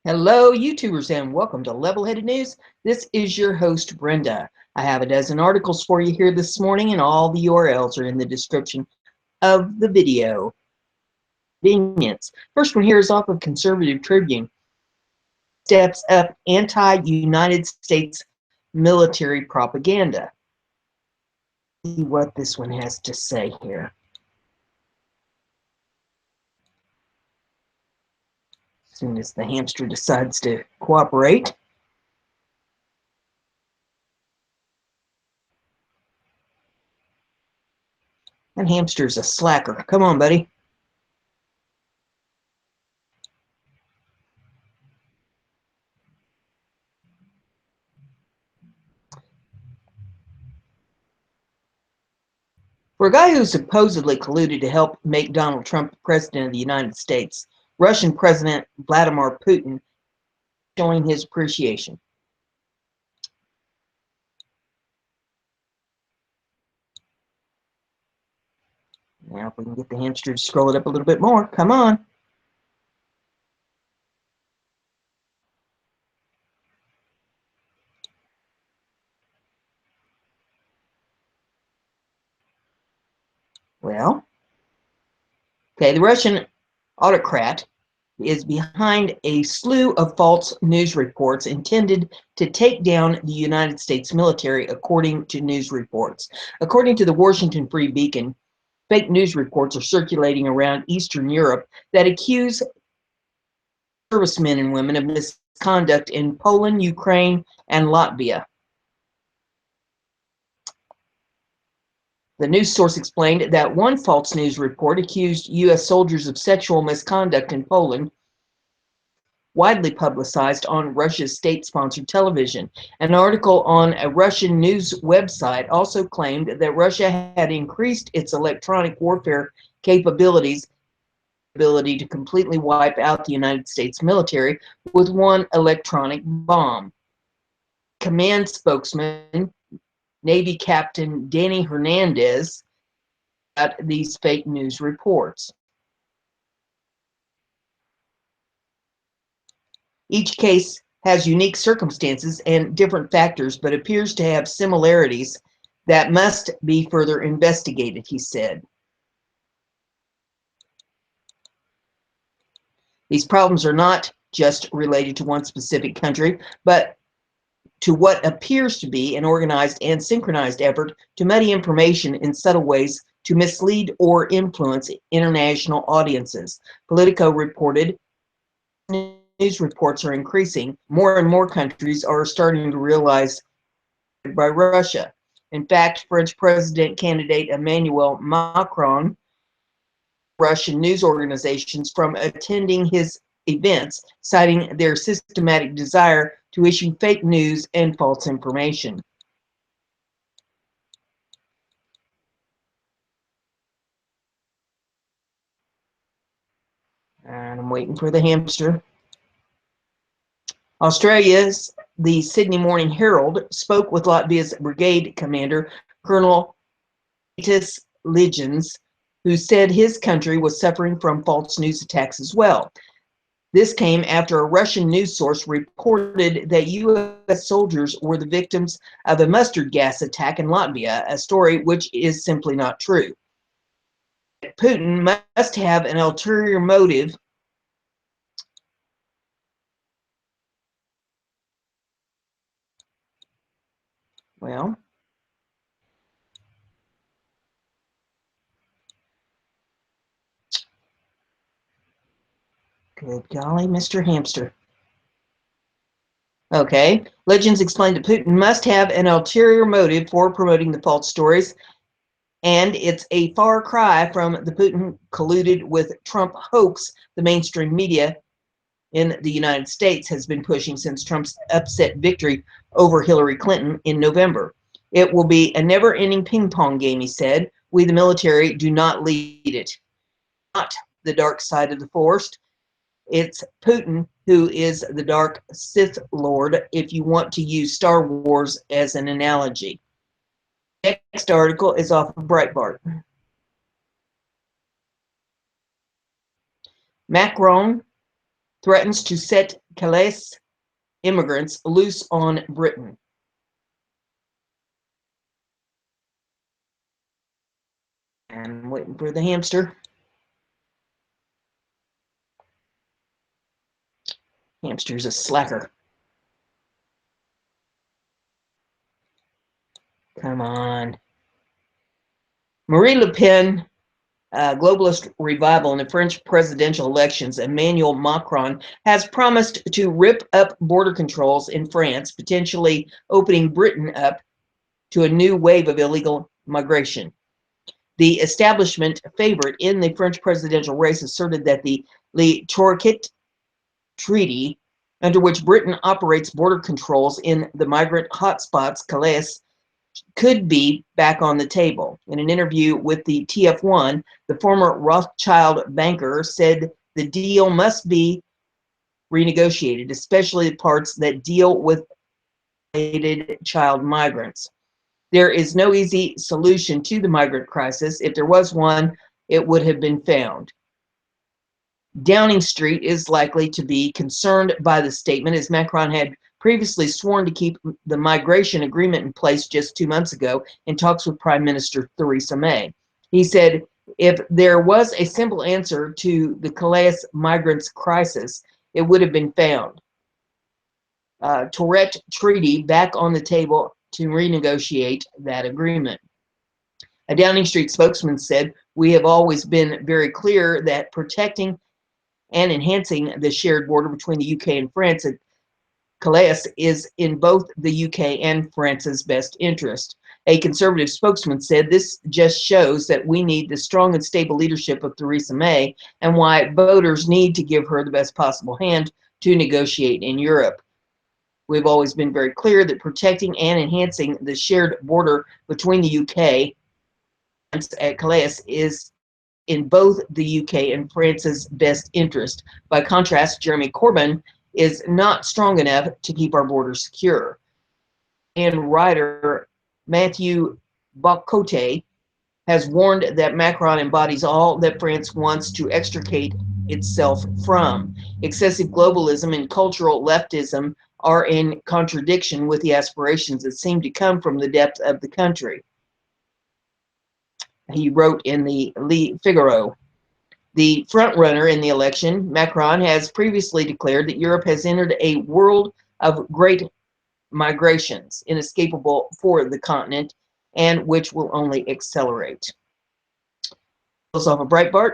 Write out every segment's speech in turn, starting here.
Hello, YouTubers, and welcome to Level-Headed News. This is your host, Brenda. I have a dozen articles for you here this morning, and all the URLs are in the description of the video. Convenience. First one here is off of Conservative Tribune. Steps up anti-United States military propaganda. See what this one has to say here. As soon as the hamster decides to cooperate. That hamster's a slacker. Come on, buddy. For a guy who supposedly colluded to help make Donald Trump president of the United States, Russian President Vladimir Putin showing his appreciation. Now, if we can get the hamster to scroll it up a little bit more, come on. Well, okay, the Russian autocrat is behind a slew of false news reports intended to take down the United States military, according to news reports. According to the Washington Free Beacon, fake news reports are circulating around Eastern Europe that accuse servicemen and women of misconduct in Poland, Ukraine, and Latvia. The news source explained that one false news report accused U.S. soldiers of sexual misconduct in Poland, widely publicized on Russia's state-sponsored television. An article on a Russian news website also claimed that Russia had increased its electronic warfare capabilities, ability to completely wipe out the United States military with one electronic bomb. Command spokesman Navy Captain Danny Hernandez at these fake news reports. Each case has unique circumstances and different factors, but appears to have similarities that must be further investigated, he said. These problems are not just related to one specific country, but to what appears to be an organized and synchronized effort to muddy information in subtle ways to mislead or influence international audiences. Politico reported news reports are increasing. More and more countries are starting to realize by Russia. In fact, French president candidate Emmanuel Macron Russian news organizations from attending his events, citing their systematic desire to issue fake news and false information. And I'm waiting for the hamster. Australia's the Sydney Morning Herald spoke with Latvia's brigade commander, Colonel Tis Ligens, who said his country was suffering from false news attacks as well. This came after a Russian news source reported that U.S. soldiers were the victims of a mustard gas attack in Latvia, a story which is simply not true. Putin must have an ulterior motive well, good golly, Mr. Hamster. Okay, Legends explained that Putin must have an ulterior motive for promoting the false stories, and it's a far cry from the Putin colluded with Trump hoax the mainstream media in the United States has been pushing since Trump's upset victory over Hillary Clinton in November. It will be a never-ending ping-pong game, he said. We, the military, do not lead it. Not the dark side of the Force. It's Putin who is the dark Sith Lord, if you want to use Star Wars as an analogy. Next article is off of Breitbart. Macron threatens to set Calais immigrants loose on Britain. And waiting for the hamster. Hamster's a slacker. Come on. Marine Le Pen, globalist revival in the French presidential elections. Emmanuel Macron has promised to rip up border controls in France, potentially opening Britain up to a new wave of illegal migration. The establishment favorite in the French presidential race asserted that the Le Troquet Treaty, under which Britain operates border controls in the migrant hotspots Calais, could be back on the table. In an interview with the TF1, the former Rothschild banker said the deal must be renegotiated, especially the parts that deal with child migrants. There is no easy solution to the migrant crisis. If there was one, it would have been found. Downing Street is likely to be concerned by the statement, as Macron had previously sworn to keep the migration agreement in place just 2 months ago in talks with Prime Minister Theresa May. He said, if there was a simple answer to the Calais migrants crisis, it would have been found. Tourette Treaty back on the table to renegotiate that agreement. A Downing Street spokesman said, we have always been very clear that protecting and enhancing the shared border between the UK and France at Calais is in both the UK and France's best interest. A Conservative spokesman said this just shows that we need the strong and stable leadership of Theresa May and why voters need to give her the best possible hand to negotiate in Europe. We've always been very clear that protecting and enhancing the shared border between the UK at Calais is in both the UK and France's best interest. By contrast, Jeremy Corbyn is not strong enough to keep our borders secure. And writer Matthew Bocote has warned that Macron embodies all that France wants to extricate itself from. Excessive globalism and cultural leftism are in contradiction with the aspirations that seem to come from the depth of the country. He wrote in the Le Figaro. The frontrunner in the election, Macron, has previously declared that Europe has entered a world of great migrations, inescapable for the continent, and which will only accelerate. Goes off a Breitbart.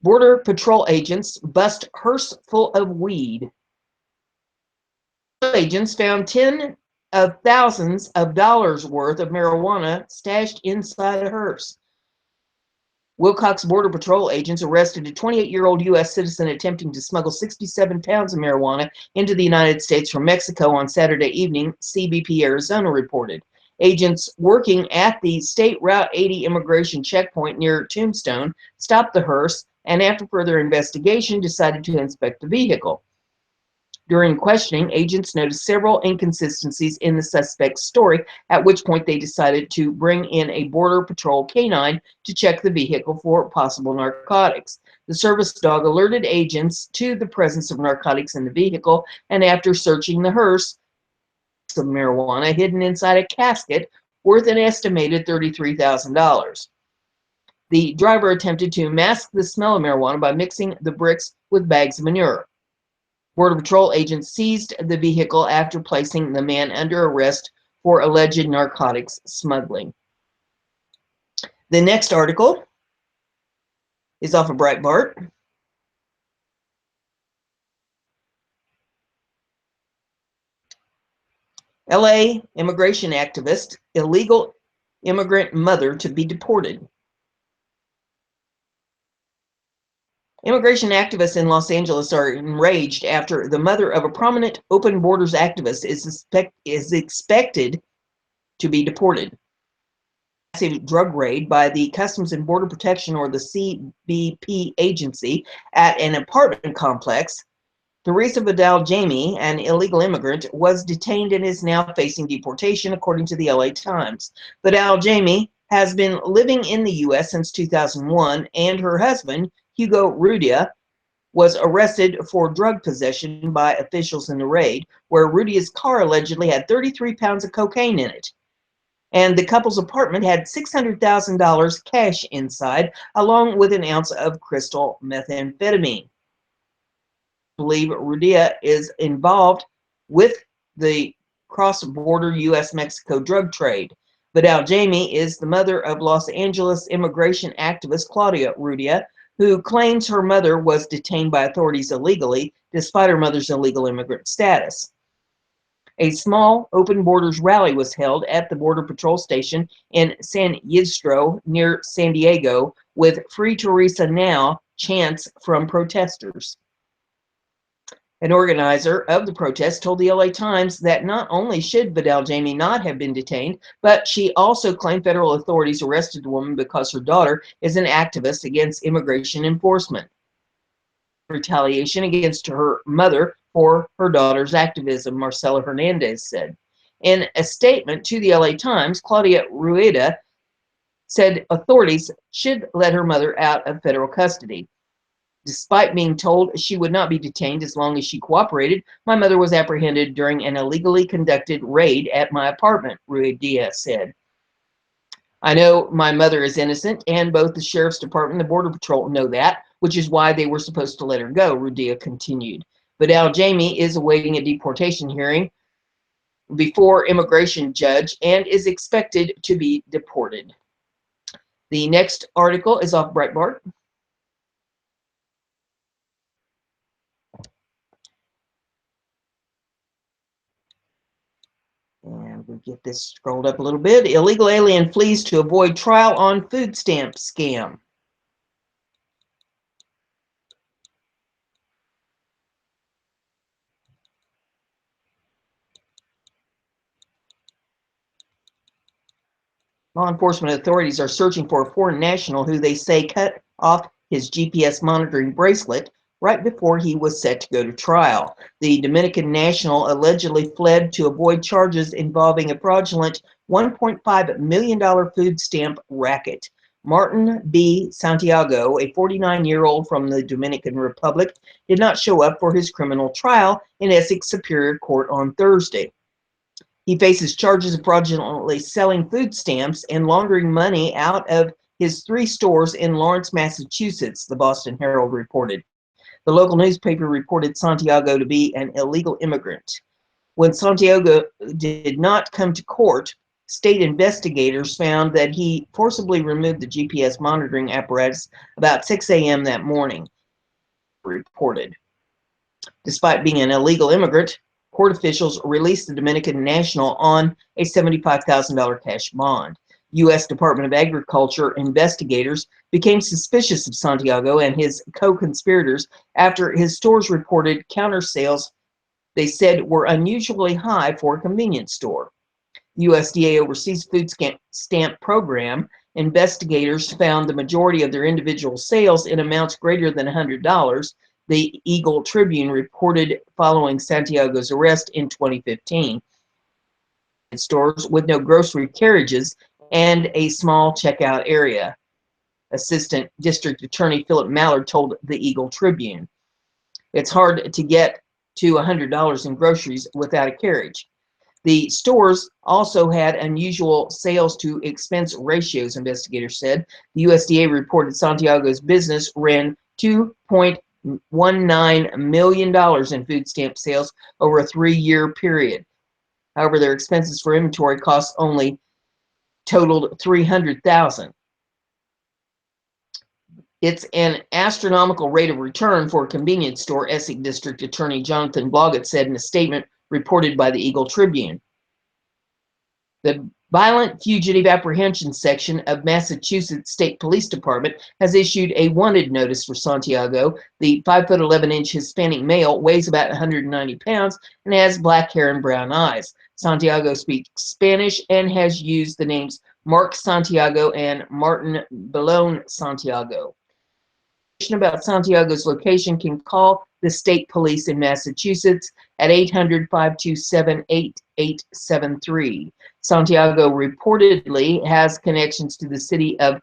Border Patrol agents bust hearse full of weed. Agents found tens of thousands of dollars worth of marijuana stashed inside a hearse. Wilcox Border Patrol agents arrested a 28-year-old U.S. citizen attempting to smuggle 67 pounds of marijuana into the United States from Mexico on Saturday evening, CBP Arizona reported. Agents working at the State Route 80 immigration checkpoint near Tombstone stopped the hearse and, after further investigation, decided to inspect the vehicle. During questioning, agents noticed several inconsistencies in the suspect's story, at which point they decided to bring in a Border Patrol canine to check the vehicle for possible narcotics. The service dog alerted agents to the presence of narcotics in the vehicle, and after searching the hearse, some marijuana hidden inside a casket worth an estimated $33,000. The driver attempted to mask the smell of marijuana by mixing the bricks with bags of manure. Border Patrol agents seized the vehicle after placing the man under arrest for alleged narcotics smuggling. The next article is off of Breitbart. LA immigration activist, illegal immigrant mother to be deported. Immigration activists in Los Angeles are enraged after the mother of a prominent open borders activist is expected to be deported. A massive drug raid by the Customs and Border Protection, or the CBP agency, at an apartment complex. Teresa Vidal Jamie, an illegal immigrant, was detained and is now facing deportation, according to the LA Times. Vidal Jamie has been living in the U.S. since 2001, and her husband, Hugo Rudia, was arrested for drug possession by officials in the raid, where Rudia's car allegedly had 33 pounds of cocaine in it. And the couple's apartment had $600,000 cash inside, along with an ounce of crystal methamphetamine. I believe Rudia is involved with the cross-border U.S.-Mexico drug trade. Vidal Jamie is the mother of Los Angeles immigration activist Claudia Rudia, who claims her mother was detained by authorities illegally, despite her mother's illegal immigrant status. A small open borders rally was held at the Border Patrol station in San Ysidro near San Diego, with Free Teresa Now chants from protesters. An organizer of the protest told the LA Times that not only should Vidal Jamie not have been detained, but she also claimed federal authorities arrested the woman because her daughter is an activist against immigration enforcement. Retaliation against her mother for her daughter's activism, Marcela Hernandez said. In a statement to the LA Times, Claudia Rueda said authorities should let her mother out of federal custody. Despite being told she would not be detained as long as she cooperated, my mother was apprehended during an illegally conducted raid at my apartment, Rueda said. I know my mother is innocent, and both the Sheriff's Department and the Border Patrol know that, which is why they were supposed to let her go, Rudia continued. Vidal Jamie is awaiting a deportation hearing before immigration judge and is expected to be deported. The next article is off Breitbart. And we get this scrolled up a little bit. Illegal alien flees to avoid trial on food stamp scam. Law enforcement authorities are searching for a foreign national who they say cut off his GPS monitoring bracelet right before he was set to go to trial. The Dominican national allegedly fled to avoid charges involving a fraudulent $1.5 million food stamp racket. Martin B. Santiago, a 49-year-old from the Dominican Republic, did not show up for his criminal trial in Essex Superior Court on Thursday. He faces charges of fraudulently selling food stamps and laundering money out of his 3 stores in Lawrence, Massachusetts, the Boston Herald reported. The local newspaper reported Santiago to be an illegal immigrant. When Santiago did not come to court, state investigators found that he forcibly removed the GPS monitoring apparatus about 6 a.m. that morning, reported. Despite being an illegal immigrant, court officials released the Dominican national on a $75,000 cash bond. U.S. Department of Agriculture investigators became suspicious of Santiago and his co-conspirators after his stores reported counter sales they said were unusually high for a convenience store. USDA oversees food stamp program. Investigators found the majority of their individual sales in amounts greater than $100. The Eagle Tribune reported following Santiago's arrest in 2015. Stores with no grocery carriages and a small checkout area. Assistant District Attorney Philip Mallard told the Eagle Tribune. It's hard to get to $100 in groceries without a carriage. The stores also had unusual sales to expense ratios, investigators said. The USDA reported Santiago's business ran $2.19 million in food stamp sales over a 3-year period. However, their expenses for inventory costs only totaled $300,000. It's an astronomical rate of return for a convenience store, Essex District Attorney Jonathan Blodgett said in a statement reported by the Eagle Tribune. The Violent Fugitive Apprehension Section of Massachusetts State Police Department has issued a wanted notice for Santiago. The 5'11" Hispanic male weighs about 190 pounds and has black hair and brown eyes. Santiago speaks Spanish and has used the names Mark Santiago and Martin Belone Santiago. About Santiago's location can call the state police in Massachusetts at 800-527-8873. Santiago reportedly has connections to the city of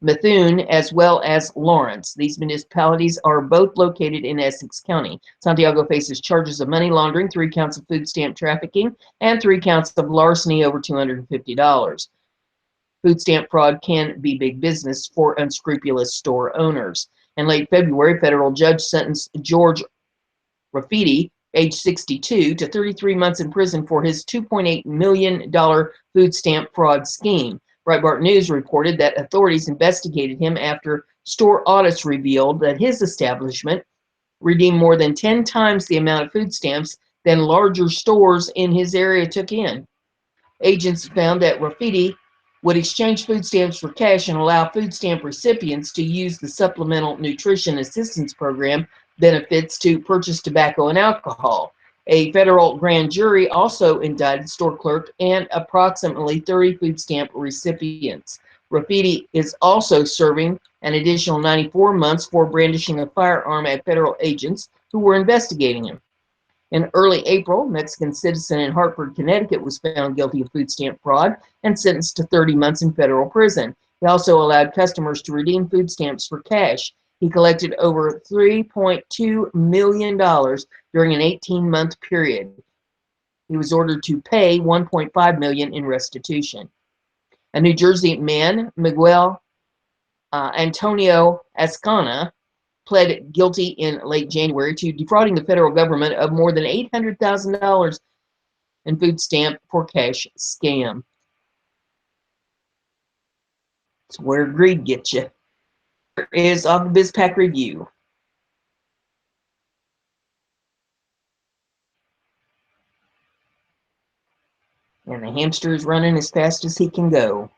Methuen, as well as Lawrence. These municipalities are both located in Essex County. Santiago faces charges of money laundering, 3 counts of food stamp trafficking, and 3 counts of larceny over $250. Food stamp fraud can be big business for unscrupulous store owners. In late February, a federal judge sentenced George Rafiti, age 62, to 33 months in prison for his $2.8 million food stamp fraud scheme. Breitbart News reported that authorities investigated him after store audits revealed that his establishment redeemed more than 10 times the amount of food stamps than larger stores in his area took in. Agents found that Rafiti would exchange food stamps for cash and allow food stamp recipients to use the Supplemental Nutrition Assistance Program benefits to purchase tobacco and alcohol. A federal grand jury also indicted store clerk and approximately 30 food stamp recipients. Rafiti is also serving an additional 94 months for brandishing a firearm at federal agents who were investigating him. In early April, a Mexican citizen in Hartford, Connecticut was found guilty of food stamp fraud and sentenced to 30 months in federal prison. He also allowed customers to redeem food stamps for cash. He collected over $3.2 million during an 18-month period. He was ordered to pay $1.5 million in restitution. A New Jersey man, Miguel Antonio Ascana, pled guilty in late January to defrauding the federal government of more than $800,000 in food stamp for cash scam. It's where greed gets you. Here is off the BizPack Review. And the hamster is running as fast as he can go.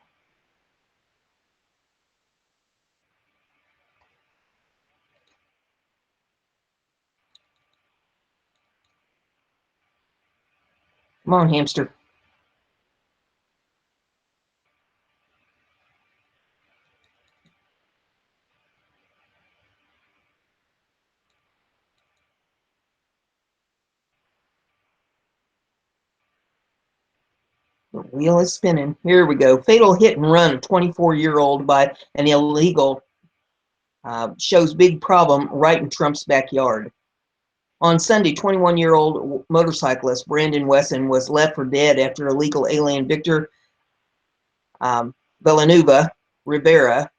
Come on, hamster. The wheel is spinning. Here we go. Fatal hit and run of 24-year-old by an illegal shows big problem right in Trump's backyard. On Sunday, 21-year-old motorcyclist Brandon Wesson was left for dead after illegal alien Victor Villanueva Rivera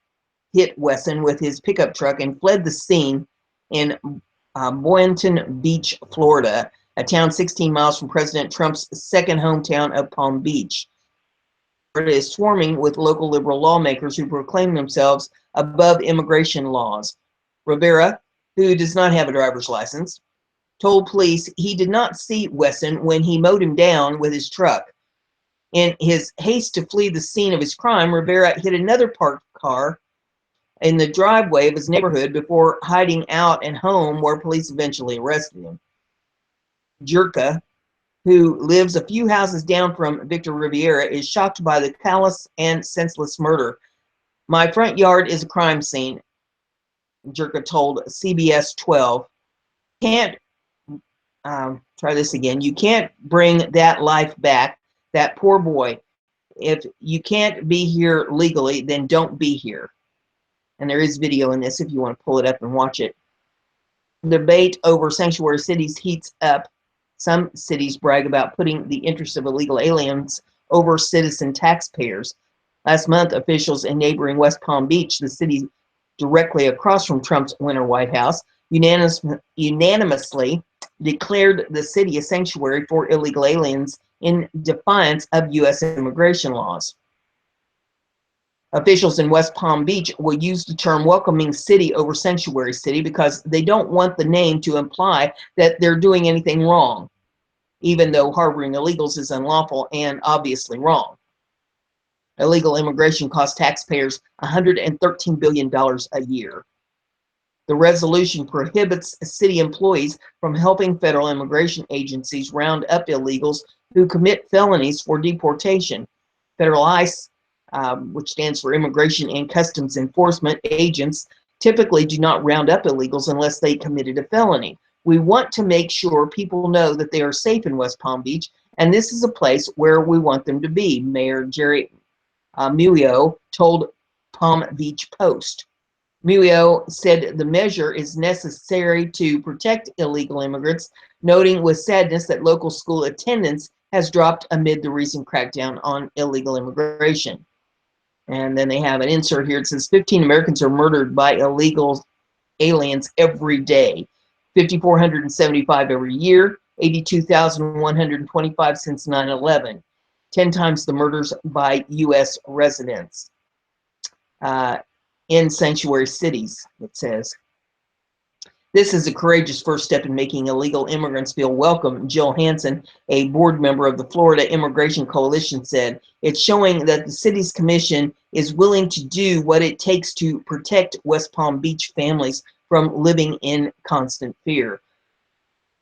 hit Wesson with his pickup truck and fled the scene in Boynton Beach, Florida, a town 16 miles from President Trump's second hometown of Palm Beach. Florida is swarming with local liberal lawmakers who proclaim themselves above immigration laws. Rivera, who does not have a driver's license, told police he did not see Wesson when he mowed him down with his truck. In his haste to flee the scene of his crime, Rivera hit another parked car in the driveway of his neighborhood before hiding out at home, where police eventually arrested him. Jerka, who lives a few houses down from Victor Rivera, is shocked by the callous and senseless murder. "My front yard is a crime scene," Jerka told CBS 12. Can't try this again. "You can't bring that life back, that poor boy. If you can't be here legally, then don't be here." And there is video in this if you want to pull it up and watch it. The debate over sanctuary cities heats up. Some cities brag about putting the interests of illegal aliens over citizen taxpayers. Last month, officials in neighboring West Palm Beach, the city directly across from Trump's winter White House, unanimously declared the city a sanctuary for illegal aliens in defiance of U.S. immigration laws. Officials in West Palm Beach will use the term welcoming city over sanctuary city because they don't want the name to imply that they're doing anything wrong, even though harboring illegals is unlawful and obviously wrong. Illegal immigration costs taxpayers $113 billion a year. The resolution prohibits city employees from helping federal immigration agencies round up illegals who commit felonies for deportation. Federal ICE, which stands for Immigration and Customs Enforcement agents, typically do not round up illegals unless they committed a felony. We want to make sure people know that they are safe in West Palm Beach, and this is a place where we want them to be, Mayor Jerry Mulio told Palm Beach Post. Muyo said the measure is necessary to protect illegal immigrants, noting with sadness that local school attendance has dropped amid the recent crackdown on illegal immigration. And then they have an insert here. It says 15 Americans are murdered by illegal aliens every day, 5,475 every year, 82,125 since 9/11, 10 times the murders by U.S. residents in sanctuary cities, it says. This is a courageous first step in making illegal immigrants feel welcome, Jill Hansen, a board member of the Florida Immigration Coalition, said. It's showing that the city's commission is willing to do what it takes to protect West Palm Beach families from living in constant fear.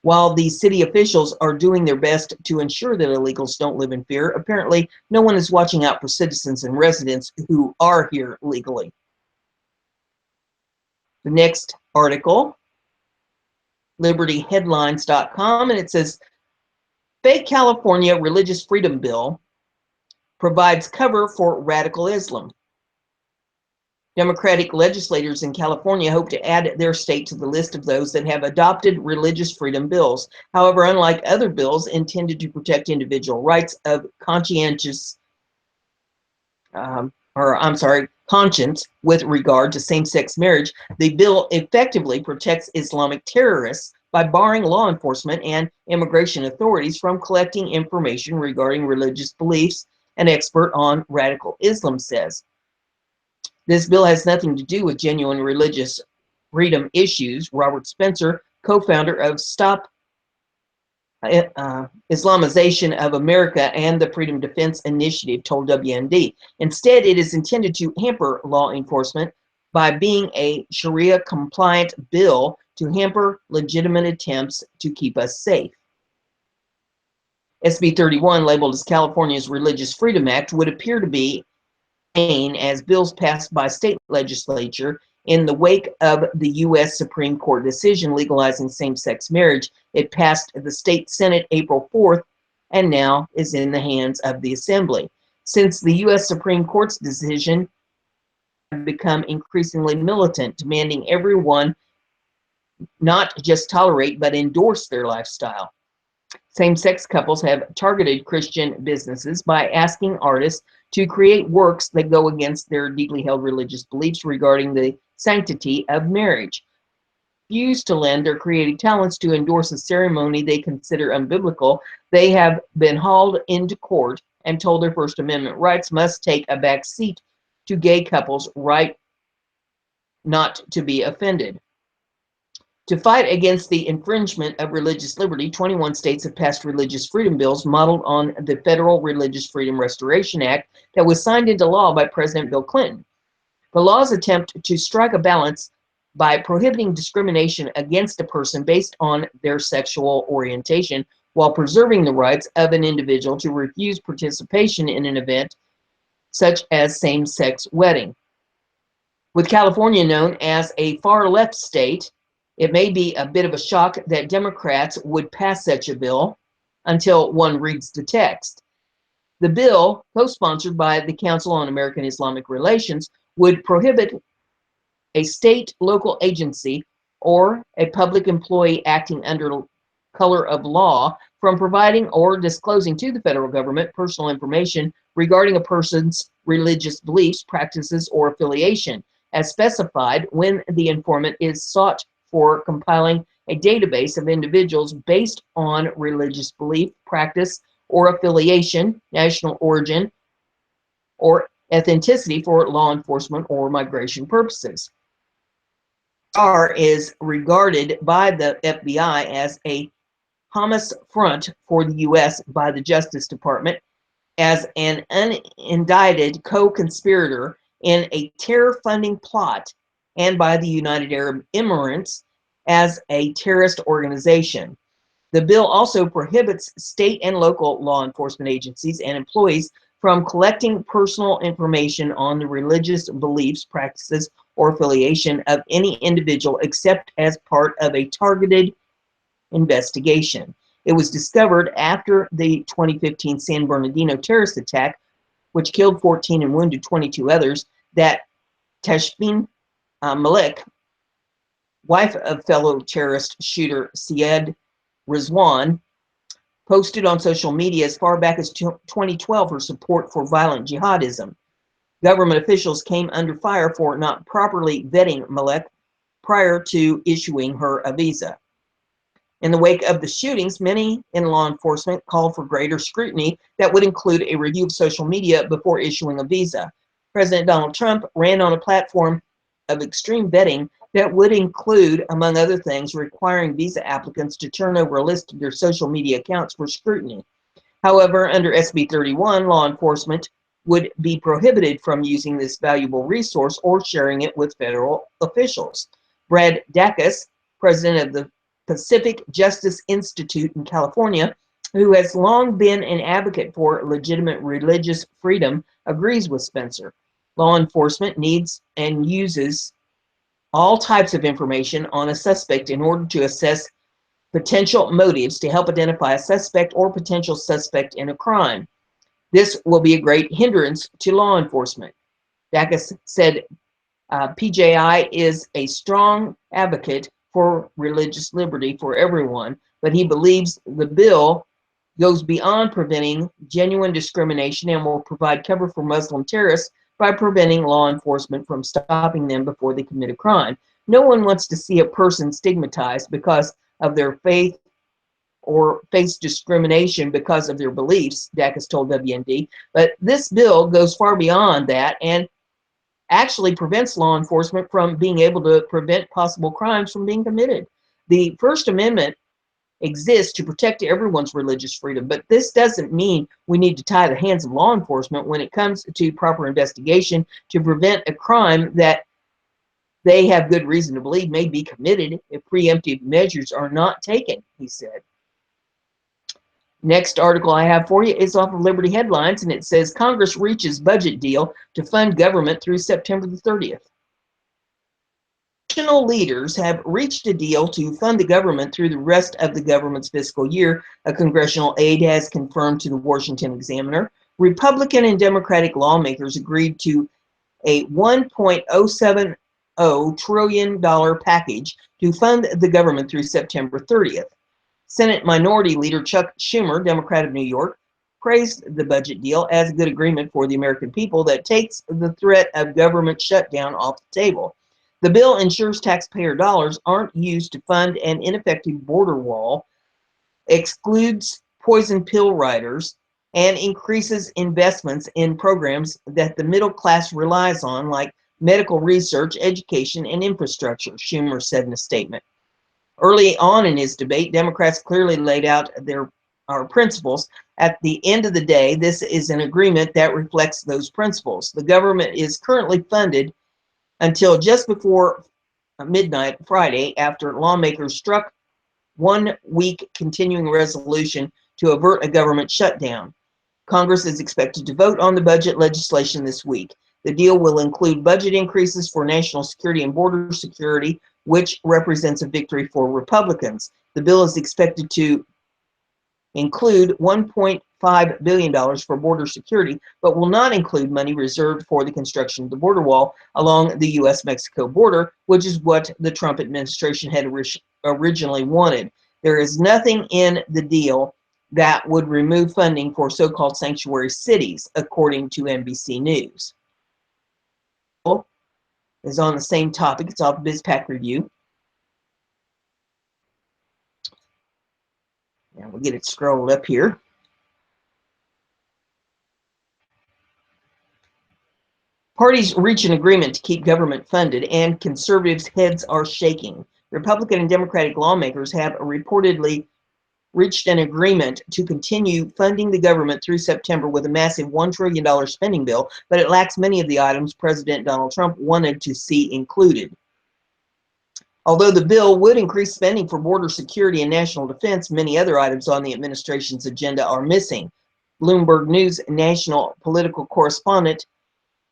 While the city officials are doing their best to ensure that illegals don't live in fear, apparently no one is watching out for citizens and residents who are here legally. The next article, libertyheadlines.com, and it says, fake California religious freedom bill provides cover for radical Islam. Democratic legislators in California hope to add their state to the list of those that have adopted religious freedom bills. However, unlike other bills intended to protect individual rights of conscience with regard to same-sex marriage, the bill effectively protects Islamic terrorists by barring law enforcement and immigration authorities from collecting information regarding religious beliefs, an expert on radical Islam says. This bill has nothing to do with genuine religious freedom issues, Robert Spencer, co-founder of Stop Islamization of America and the Freedom Defense Initiative, told WND. Instead, it is intended to hamper law enforcement by being a Sharia-compliant bill to hamper legitimate attempts to keep us safe. SB 31, labeled as California's Religious Freedom Act, would appear to be as bills passed by state legislature in the wake of the U.S. Supreme Court decision legalizing same-sex marriage. It passed the state Senate April 4th and now is in the hands of the Assembly. Since the U.S. Supreme Court's decision has become increasingly militant, demanding everyone not just tolerate but endorse their lifestyle. Same-sex couples have targeted Christian businesses by asking artists to create works that go against their deeply held religious beliefs regarding the sanctity of marriage. Refuse to lend their creative talents to endorse a ceremony they consider unbiblical, they have been hauled into court and told their First Amendment rights must take a back seat to gay couples' right not to be offended. To fight against the infringement of religious liberty, 21 states have passed religious freedom bills modeled on the Federal Religious Freedom Restoration Act that was signed into law by President Bill Clinton. The laws attempt to strike a balance by prohibiting discrimination against a person based on their sexual orientation while preserving the rights of an individual to refuse participation in an event such as same-sex wedding. With California known as a far-left state, it may be a bit of a shock that Democrats would pass such a bill until one reads the text. The bill, co-sponsored by the Council on American Islamic Relations, would prohibit a state, local agency, or a public employee acting under color of law from providing or disclosing to the federal government personal information regarding a person's religious beliefs, practices, or affiliation, as specified when the informant is sought for compiling a database of individuals based on religious belief, practice, or affiliation, national origin, or ethnicity for law enforcement or migration purposes. R is regarded by the FBI as a Hamas front for the U.S. by the Justice Department as an unindicted co-conspirator in a terror-funding plot, and by the United Arab Emirates as a terrorist organization. The bill also prohibits state and local law enforcement agencies and employees from collecting personal information on the religious beliefs, practices, or affiliation of any individual except as part of a targeted investigation. It was discovered after the 2015 San Bernardino terrorist attack, which killed 14 and wounded 22 others, that Tashfin Malik, wife of fellow terrorist shooter Syed Rizwan, posted on social media as far back as 2012 her support for violent jihadism. Government officials came under fire for not properly vetting Malik prior to issuing her a visa. In the wake of the shootings, many in law enforcement called for greater scrutiny that would include a review of social media before issuing a visa. President Donald Trump ran on a platform of extreme vetting that would include, among other things, requiring visa applicants to turn over a list of their social media accounts for scrutiny. However, under SB 31, law enforcement would be prohibited from using this valuable resource or sharing it with federal officials. Brad Dacus, president of the Pacific Justice Institute in California, who has long been an advocate for legitimate religious freedom, agrees with Spencer. Law enforcement needs and uses all types of information on a suspect in order to assess potential motives to help identify a suspect or potential suspect in a crime. This will be a great hindrance to law enforcement. Dacus said PJI is a strong advocate for religious liberty for everyone, but he believes the bill goes beyond preventing genuine discrimination and will provide cover for Muslim terrorists by preventing law enforcement from stopping them before they commit a crime. No one wants to see a person stigmatized because of their faith or face discrimination because of their beliefs, Dacus told WND. But this bill goes far beyond that and actually prevents law enforcement from being able to prevent possible crimes from being committed. The First Amendment exists to protect everyone's religious freedom, but this doesn't mean we need to tie the hands of law enforcement when it comes to proper investigation to prevent a crime that they have good reason to believe may be committed if preemptive measures are not taken, he said. Next article I have for you is off of Liberty Headlines, and it says Congress reaches budget deal to fund government through September the 30th. National leaders have reached a deal to fund the government through the rest of the government's fiscal year, a congressional aide has confirmed to the Washington Examiner. Republican and Democratic lawmakers agreed to a $1.070 trillion package to fund the government through September 30th. Senate Minority Leader Chuck Schumer, Democrat of New York, praised the budget deal as a good agreement for the American people that takes the threat of government shutdown off the table. The bill ensures taxpayer dollars aren't used to fund an ineffective border wall, excludes poison pill riders, and increases investments in programs that the middle class relies on, like medical research, education, and infrastructure, Schumer said in a statement. Early on in his debate, Democrats clearly laid out our principles. At the end of the day, this is an agreement that reflects those principles. The government is currently funded until just before midnight Friday, after lawmakers struck 1 week continuing resolution to avert a government shutdown. Congress is expected to vote on the budget legislation this week. The deal will include budget increases for national security and border security, which represents a victory for Republicans. The bill is expected to include $1.5 billion for border security, but will not include money reserved for the construction of the border wall along the U.S.-Mexico border, which is what the Trump administration had originally wanted. There is nothing in the deal that would remove funding for so-called sanctuary cities, according to NBC News. Is on the same topic. It's off BizPac Review. And we'll get it scrolled up here. Parties reach an agreement to keep government funded, and conservatives' heads are shaking. Republican and Democratic lawmakers have reportedly reached an agreement to continue funding the government through September with a massive $1 trillion spending bill, but it lacks many of the items President Donald Trump wanted to see included. Although the bill would increase spending for border security and national defense, many other items on the administration's agenda are missing. Bloomberg News national political correspondent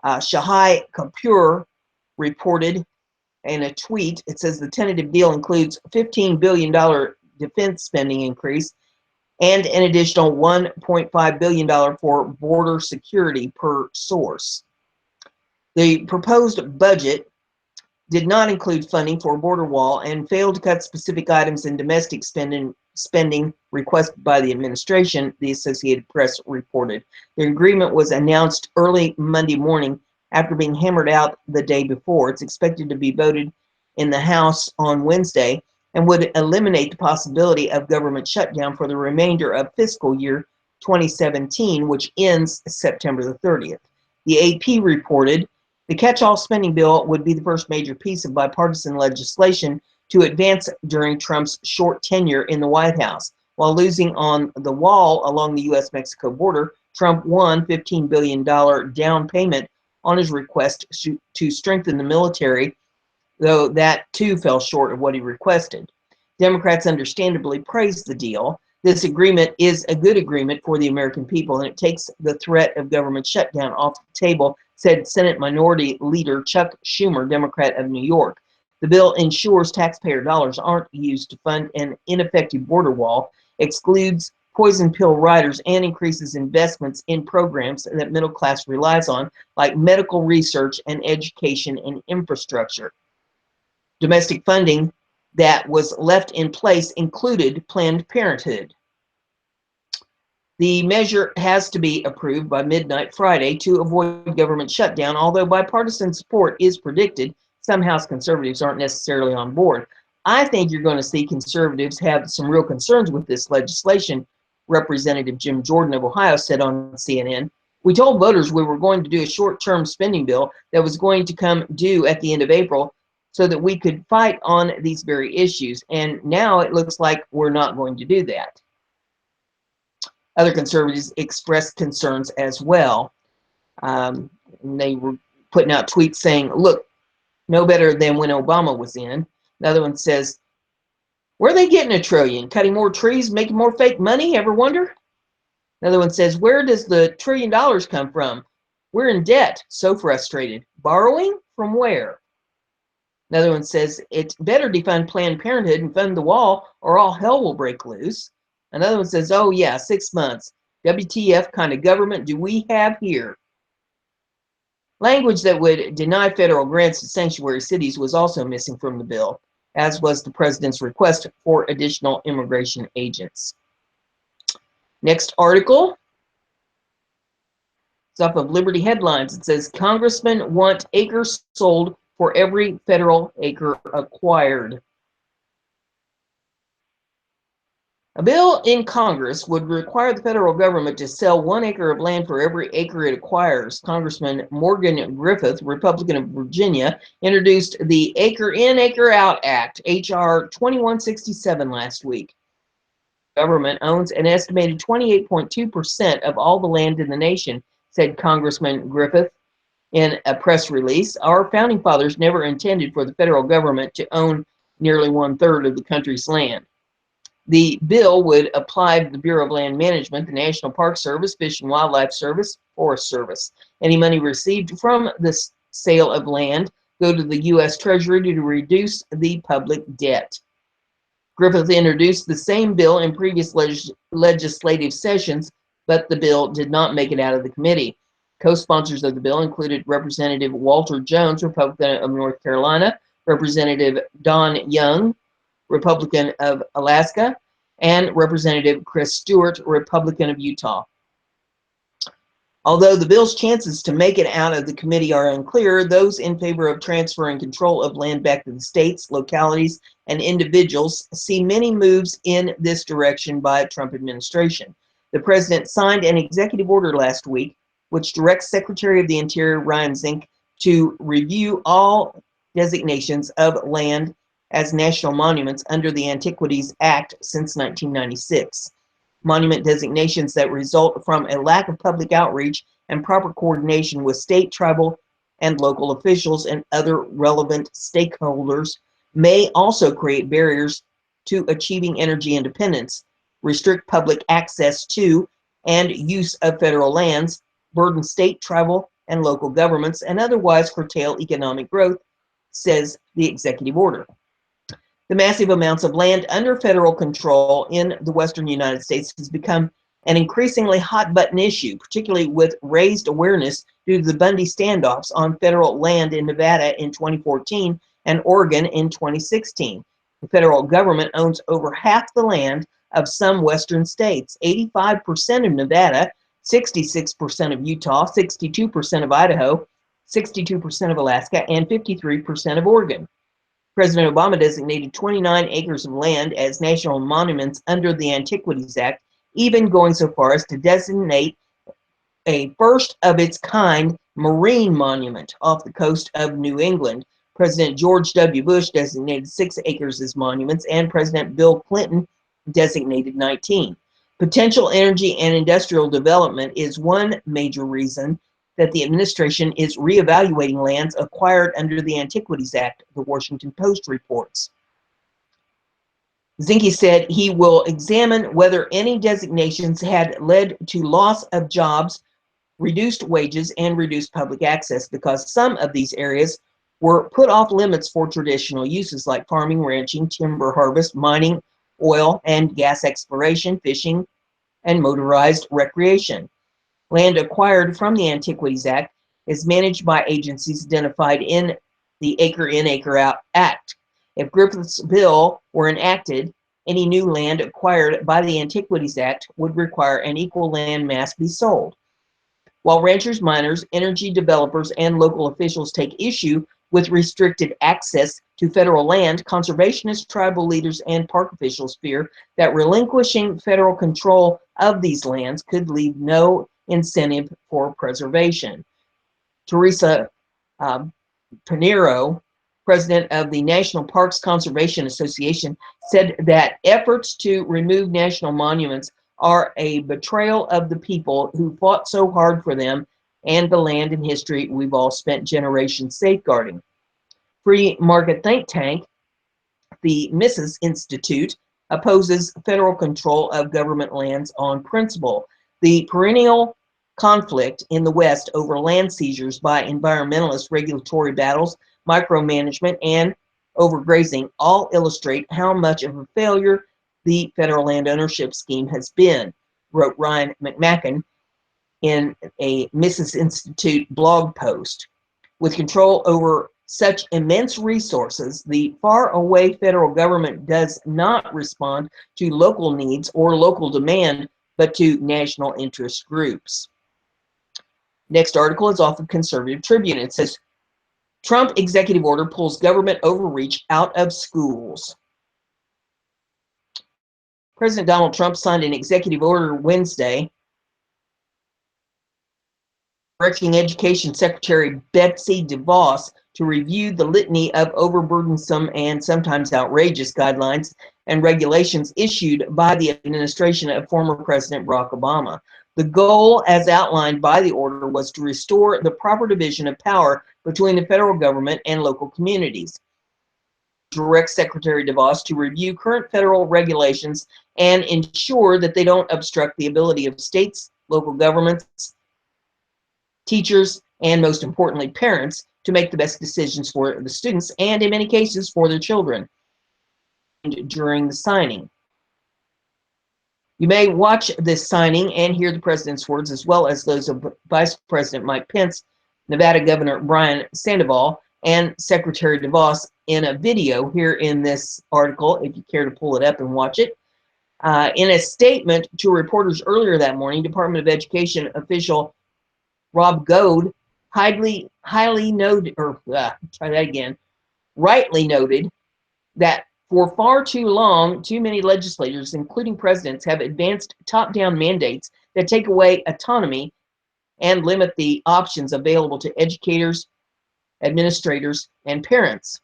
Shahai Kapoor reported in a tweet. It says the tentative deal includes $15 billion defense spending increase and an additional $1.5 billion for border security per source. The proposed budget did not include funding for a border wall and failed to cut specific items in domestic spending requested by the administration, the Associated Press reported. The agreement was announced early Monday morning after being hammered out the day before. It's expected to be voted in the House on Wednesday and would eliminate the possibility of government shutdown for the remainder of fiscal year 2017, which ends September the 30th. The AP reported the catch-all spending bill would be the first major piece of bipartisan legislation to advance during Trump's short tenure in the White House. While losing on the wall along the U.S.-Mexico border, Trump won $15 billion down payment on his request to strengthen the military, though that too fell short of what he requested. Democrats understandably praised the deal. This agreement is a good agreement for the American people, and it takes the threat of government shutdown off the table, said Senate Minority Leader Chuck Schumer, Democrat of New York. The bill ensures taxpayer dollars aren't used to fund an ineffective border wall, excludes poison pill riders, and increases investments in programs that middle class relies on, like medical research and education and infrastructure. Domestic funding that was left in place included Planned Parenthood. The measure has to be approved by midnight Friday to avoid government shutdown, although bipartisan support is predicted. Some House conservatives aren't necessarily on board. I think you're going to see conservatives have some real concerns with this legislation, Representative Jim Jordan of Ohio said on CNN. We told voters we were going to do a short-term spending bill that was going to come due at the end of April so that we could fight on these very issues, and now it looks like we're not going to do that. Other conservatives expressed concerns as well. And they were putting out tweets saying, look, no better than when Obama was in. Another one says, where are they getting $1 trillion? Cutting more trees, making more fake money? Ever wonder? Another one says, where does the $1 trillion come from? We're in debt. So frustrated. Borrowing? From where? Another one says, it's better defund Planned Parenthood and fund the wall or all hell will break loose. Another one says, oh yeah, 6 months. WTF kind of government do we have here? Language that would deny federal grants to sanctuary cities was also missing from the bill, as was the president's request for additional immigration agents. Next article. It's off of Liberty Headlines. It says, Congressmen want acres sold for every federal acre acquired. A bill in Congress would require the federal government to sell 1 acre of land for every acre it acquires. Congressman Morgan Griffith, Republican of Virginia, introduced the Acre In, Acre Out Act, H.R. 2167, last week. Government owns an estimated 28.2% of all the land in the nation, said Congressman Griffith in a press release. Our founding fathers never intended for the federal government to own nearly 1/3 of the country's land. The bill would apply to the Bureau of Land Management, the National Park Service, Fish and Wildlife Service, Forest Service. Any money received from the sale of land go to the U.S. Treasury to reduce the public debt. Griffith introduced the same bill in previous legislative sessions, but the bill did not make it out of the committee. Co-sponsors of the bill included Representative Walter Jones, Republican of North Carolina, Representative Don Young, Republican of Alaska, and Representative Chris Stewart, Republican of Utah. Although the bill's chances to make it out of the committee are unclear, those in favor of transferring control of land back to the states, localities, and individuals see many moves in this direction by the Trump administration. The president signed an executive order last week, which directs Secretary of the Interior Ryan Zink to review all designations of land as national monuments under the Antiquities Act since 1996. Monument designations that result from a lack of public outreach and proper coordination with state, tribal, and local officials and other relevant stakeholders may also create barriers to achieving energy independence, restrict public access to and use of federal lands, burden state, tribal, and local governments, and otherwise curtail economic growth, says the executive order. The massive amounts of land under federal control in the western United States has become an increasingly hot-button issue, particularly with raised awareness due to the Bundy standoffs on federal land in Nevada in 2014 and Oregon in 2016. The federal government owns over half the land of some western states, 85% of Nevada, 66% of Utah, 62% of Idaho, 62% of Alaska, and 53% of Oregon. President Obama designated 29 acres of land as national monuments under the Antiquities Act, even going so far as to designate a first-of-its-kind marine monument off the coast of New England. President George W. Bush designated 6 acres as monuments, and President Bill Clinton designated 19. Potential energy and industrial development is one major reason that the administration is reevaluating lands acquired under the Antiquities Act, the Washington Post reports. Zinke said he will examine whether any designations had led to loss of jobs, reduced wages, and reduced public access, because some of these areas were put off limits for traditional uses like farming, ranching, timber harvest, mining, oil and gas exploration, fishing, and motorized recreation. Land acquired from the Antiquities Act is managed by agencies identified in the Acre In, Acre Out Act. If Griffith's bill were enacted, any new land acquired by the Antiquities Act would require an equal land mass be sold. While ranchers, miners, energy developers, and local officials take issue with restricted access to federal land, conservationists, tribal leaders, and park officials fear that relinquishing federal control of these lands could leave no incentive for preservation. Teresa Pinheiro, president of the National Parks Conservation Association, said that efforts to remove national monuments are a betrayal of the people who fought so hard for them and the land and history we've all spent generations safeguarding. Free market think tank, the Mises Institute, opposes federal control of government lands on principle. The perennial conflict in the West over land seizures by environmentalists, regulatory battles, micromanagement, and overgrazing all illustrate how much of a failure the federal land ownership scheme has been, wrote Ryan McMacken in a Mises Institute blog post. With control over such immense resources, the faraway federal government does not respond to local needs or local demand, but to national interest groups. Next article is off of Conservative Tribune. It says, Trump executive order pulls government overreach out of schools. President Donald Trump signed an executive order Wednesday directing Education Secretary Betsy DeVos to review the litany of overburdensome and sometimes outrageous guidelines and regulations issued by the administration of former President Barack Obama. The goal, as outlined by the order, was to restore the proper division of power between the federal government and local communities. Direct Secretary DeVos to review current federal regulations and ensure that they don't obstruct the ability of states, local governments, teachers, and most importantly, parents to make the best decisions for the students and, in many cases, for their children during the signing. You may watch this signing and hear the president's words, as well as those of Vice President Mike Pence, Nevada Governor Brian Sandoval, and Secretary DeVos in a video here in this article, if you care to pull it up and watch it. In a statement to reporters earlier that morning, Department of Education official Rob Goad rightly noted that for far too long, too many legislators, including presidents, have advanced top-down mandates that take away autonomy and limit the options available to educators, administrators, and parents.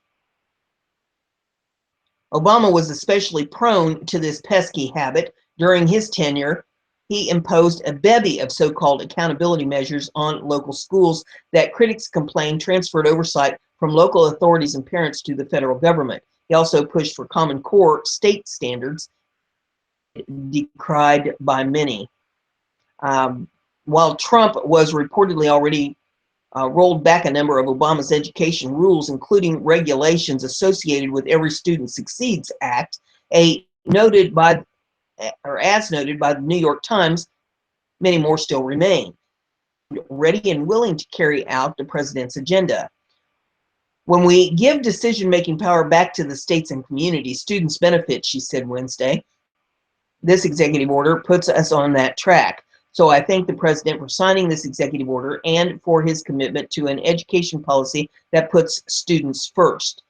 Obama was especially prone to this pesky habit. During his tenure, he imposed a bevy of so-called accountability measures on local schools that critics complained transferred oversight from local authorities and parents to the federal government. He also pushed for Common Core state standards, decried by many. While Trump was reportedly already rolled back a number of Obama's education rules, including regulations associated with Every Student Succeeds Act, as noted by the New York Times, many more still remain, ready and willing to carry out the president's agenda. When we give decision-making power back to the states and communities, students benefit, she said Wednesday. This executive order puts us on that track. So I thank the president for signing this executive order and for his commitment to an education policy that puts students first.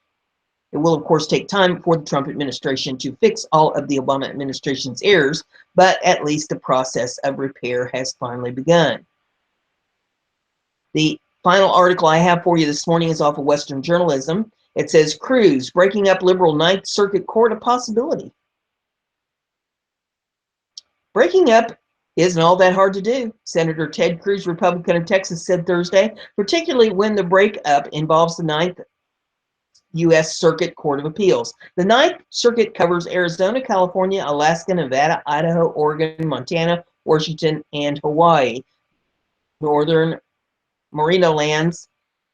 It will, of course, take time for the Trump administration to fix all of the Obama administration's errors, but at least the process of repair has finally begun. The final article I have for you this morning is off of Western Journalism. It says, Cruz, breaking up liberal Ninth Circuit Court a possibility. Breaking up isn't all that hard to do, Senator Ted Cruz, Republican of Texas, said Thursday, particularly when the breakup involves the Ninth U.S. Circuit Court of Appeals. The Ninth Circuit covers Arizona, California, Alaska, Nevada, Idaho, Oregon, Montana, Washington, and Hawaii. Northern Merino lands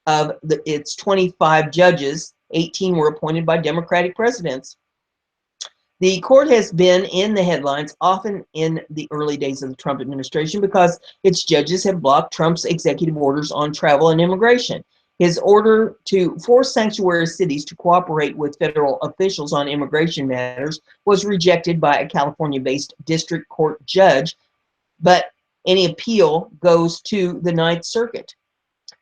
of its 25 judges, 18 were appointed by Democratic presidents. The court has been in the headlines often in the early days of the Trump administration because its judges have blocked Trump's executive orders on travel and immigration. His order to force sanctuary cities to cooperate with federal officials on immigration matters was rejected by a California-based district court judge, but any appeal goes to the Ninth Circuit.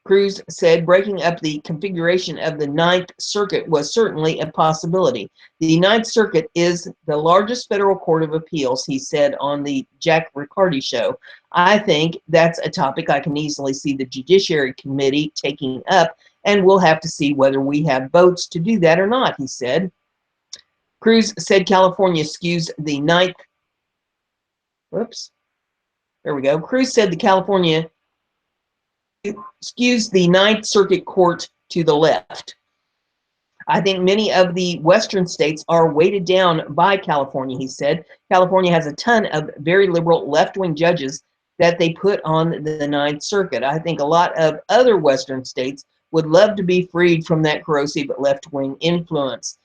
Cruz said breaking up the configuration of the Ninth Circuit was certainly a possibility. The Ninth Circuit is the largest federal court of appeals, he said on the Jack Riccardi show. I think that's a topic I can easily see the Judiciary Committee taking up, and we'll have to see whether we have votes to do that or not, he said. Cruz said California skews the Ninth. Whoops. There we go. Cruz said the California skews the Ninth Circuit Court to the left. I think many of the Western states are weighted down by California, he said. California has a ton of very liberal left-wing judges that they put on the Ninth Circuit. I think a lot of other Western states would love to be freed from that corrosive left-wing influence.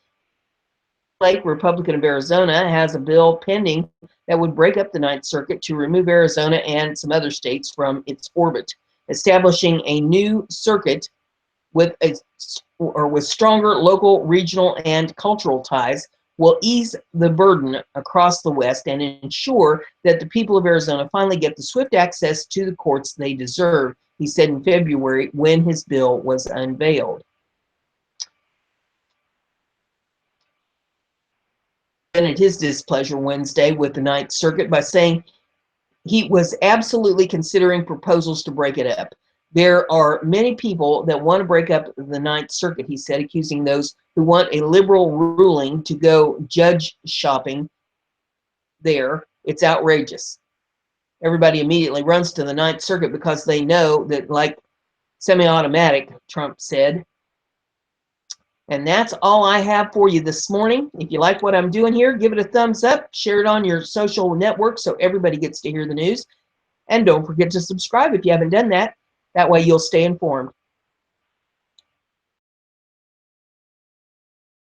Lake, Republican of Arizona, has a bill pending that would break up the Ninth Circuit to remove Arizona and some other states from its orbit. Establishing a new circuit with stronger local, regional, and cultural ties will ease the burden across the West and ensure that the people of Arizona finally get the swift access to the courts they deserve, he said in February when his bill was unveiled. And his displeasure Wednesday with the Ninth Circuit by saying he was absolutely considering proposals to break it up. There are many people that want to break up the Ninth Circuit, he said, accusing those who want a liberal ruling to go judge shopping there. It's outrageous. Everybody immediately runs to the Ninth Circuit because they know that, like semi-automatic, Trump said. And that's all I have for you this morning. If you like what I'm doing here, give it a thumbs up, share it on your social network so everybody gets to hear the news. And don't forget to subscribe if you haven't done that. That way you'll stay informed.